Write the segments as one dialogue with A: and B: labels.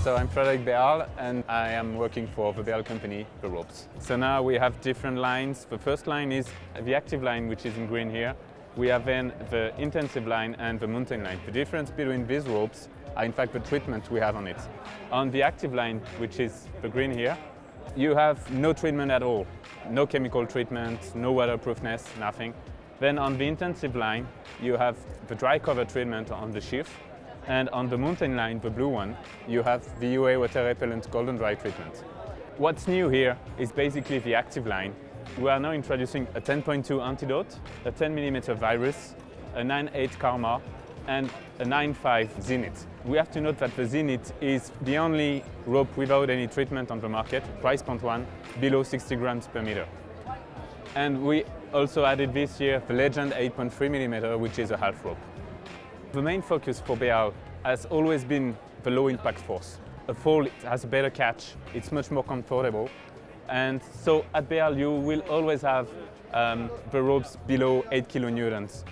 A: So I'm Frédéric and I am working for the Beal company, the ropes. So now we have different lines. The first line is the active line, which is in green here. We have then the intensive line and the mountain line. The difference between these ropes are in fact the treatment we have on it. On the active line, which is the green here, you have no treatment at all. No chemical treatment, no waterproofness, nothing. Then on the intensive line, you have the dry cover treatment on the sheath. And on the mountain line, the blue one, you have the UIAA water repellent golden dry treatment. What's new here is basically the active line. We are now introducing a 10.2 Antidote, a 10mm virus, a 9.8 Karma, and a 9.5 Zenith. We have to note that the Zenith is the only rope without any treatment on the market, price point one, below 60 grams per meter. And we also added this year the Legend 8.3mm, which is a half rope. The main focus for Beal has always been the low impact force. A fall has a better catch, it's much more comfortable. And so at Beal you will always have the ropes below 8 kilonewtons.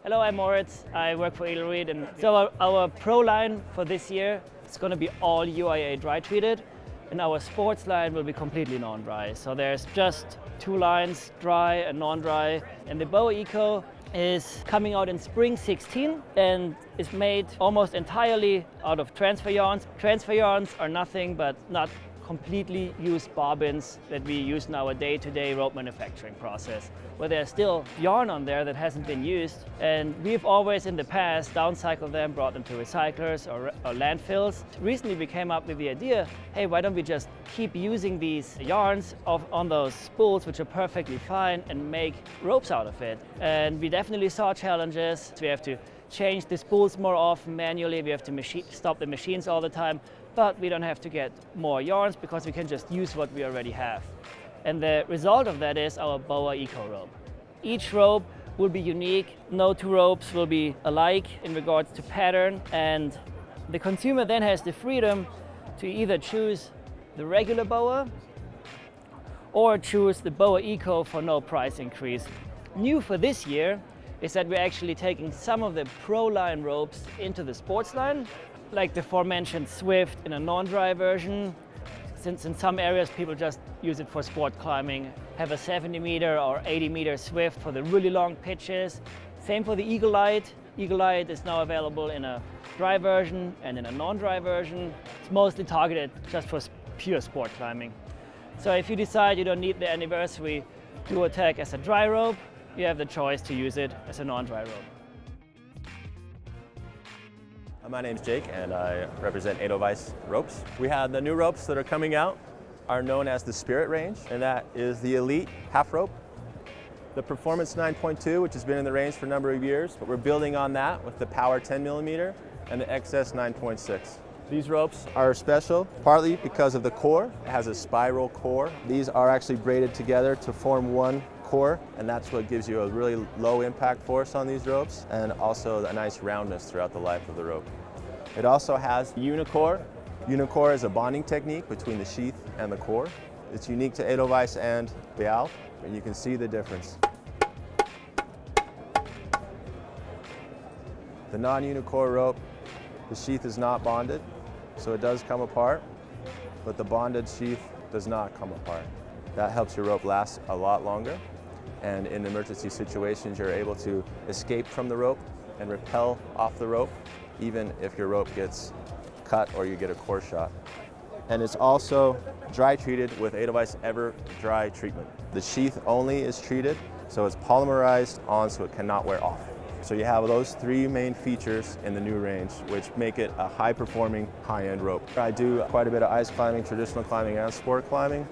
B: Hello, I'm Moritz. I work for Edelrid, and so our pro line for this year is going to be all UIAA dry treated, and our sports line will be completely non-dry. So there's just two lines, dry and non-dry, and the BOA Eco is coming out in spring 16 and is made almost entirely out of transfer yarns. Transfer yarns are nothing but not completely used bobbins that we use in our day-to-day rope manufacturing process, where there's still yarn on there that hasn't been used. And we've always in the past downcycled them, brought them to recyclers or landfills. Recently we came up with the idea, hey, why don't we just keep using these yarns on those spools, which are perfectly fine, and make ropes out of it. And we definitely saw challenges. We have to change the spools more often manually. We have to stop the machines all the time. But we don't have to get more yarns because we can just use what we already have. And the result of that is our BOA Eco rope. Each rope will be unique. No two ropes will be alike in regards to pattern. And the consumer then has the freedom to either choose the regular BOA or choose the BOA Eco for no price increase. New for this year is that we're actually taking some of the pro line ropes into the sports line, like the aforementioned Swift in a non-dry version. Since in some areas people just use it for sport climbing, have a 70-meter or 80-meter Swift for the really long pitches. Same for the Edelrid. Edelrid is now available in a dry version and in a non-dry version. It's mostly targeted just for pure sport climbing. So if you decide you don't need the Anniversary Duotech as a dry rope, you have the choice to use it as a non-dry rope.
C: My name's Jake and I represent Edelweiss ropes. We have the new ropes that are coming out are known as the Spirit range, and that is the Elite half rope. The Performance 9.2, which has been in the range for a number of years, but we're building on that with the Power 10mm and the XS 9.6. These ropes are special partly because of the core. It has a spiral core. These are actually braided together to form one core, and that's what gives you a really low impact force on these ropes and also a nice roundness throughout the life of the rope. It also has unicore. Unicore is a bonding technique between the sheath and the core. It's unique to Edelweiss and Beal, and you can see the difference. The non-unicore rope, the sheath is not bonded, so it does come apart, but the bonded sheath does not come apart. That helps your rope last a lot longer, and in emergency situations you're able to escape from the rope and rappel off the rope, even if your rope gets cut or you get a core shot. And it's also dry treated with Edelweiss Ever Dry treatment. The sheath only is treated, so it's polymerized on so it cannot wear off. So you have those three main features in the new range, which make it a high-performing, high-end rope. I do quite a bit of ice climbing, traditional climbing, and sport climbing.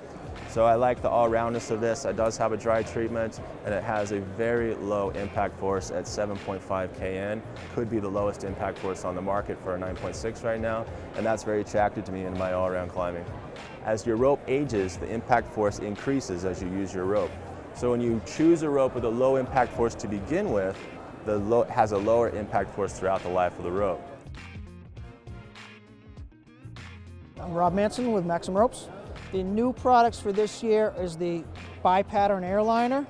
C: So I like the all-roundness of this. It does have a dry treatment, and it has a very low impact force at 7.5 kN. Could be the lowest impact force on the market for a 9.6 right now, and that's very attractive to me in my all-around climbing. As your rope ages, the impact force increases as you use your rope. So when you choose a rope with a low impact force to begin with, has a lower impact force throughout the life of the rope.
D: I'm Rob Manson with Maxim ropes. The new products for this year is the bi-pattern airliner.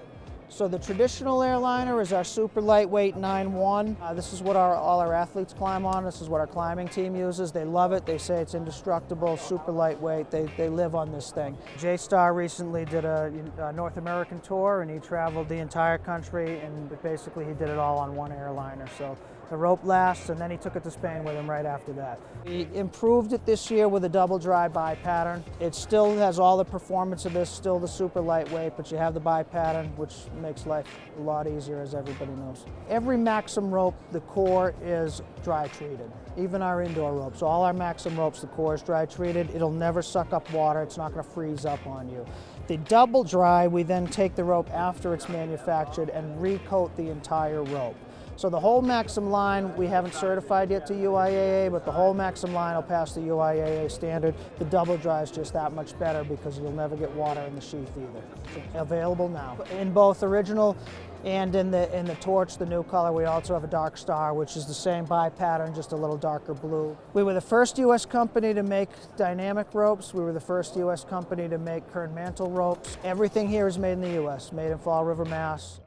D: So the traditional airliner is our super lightweight 9-1. This is what all our athletes climb on. This is what our climbing team uses. They love it. They say it's indestructible, super lightweight. They live on this thing. J-Star recently did a North American tour, and he traveled the entire country, and basically he did it all on one airliner. So the rope lasts, and then he took it to Spain with him right after that. We improved it this year with a double dry bi pattern. It still has all the performance of this, still the super lightweight, but you have the bi pattern, which makes life a lot easier, as everybody knows. Every Maxim rope, the core is dry treated, even our indoor ropes. All our Maxim ropes, the core is dry treated. It'll never suck up water. It's not going to freeze up on you. The double dry, we then take the rope after it's manufactured and recoat the entire rope. So the whole Maxim line, we haven't certified yet to UIAA, but the whole Maxim line will pass the UIAA standard. The double dry is just that much better because you'll never get water in the sheath either. It's available now. In both original and in the Torch, the new color, we also have a Dark Star, which is the same bi pattern, just a little darker blue. We were the first U.S. company to make dynamic ropes. We were the first U.S. company to make Kern mantle ropes. Everything here is made in the U.S., made in Fall River, Mass.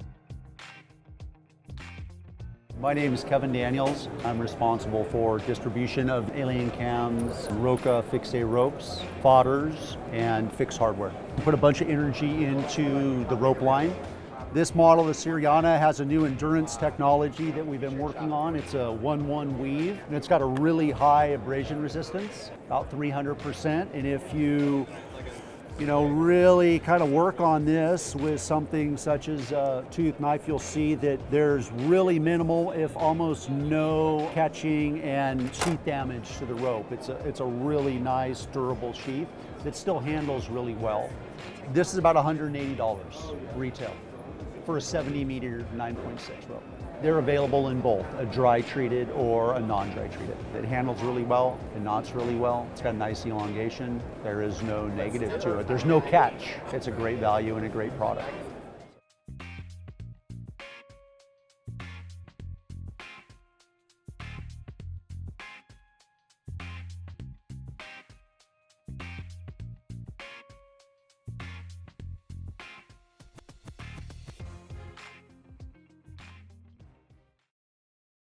E: My name is Kevin Daniels. I'm responsible for distribution of Alien Cams, Roca Fixe ropes, fodders, and Fixe hardware. We put a bunch of energy into the rope line. This model, the Siriana, has a new endurance technology that we've been working on. It's a 1-1 weave, and it's got a really high abrasion resistance, about 300%. And if you really kind of work on this with something such as a tooth knife, you'll see that there's really minimal, if almost no, catching and sheath damage to the rope. It's a really nice, durable sheath that still handles really well. This is about $180 retail for a 70-meter 9.6 rope. They're available in both a dry treated or a non-dry treated. It handles really well, it knots really well, it's got nice elongation. There is no negative to it. There's no catch. It's a great value and a great product.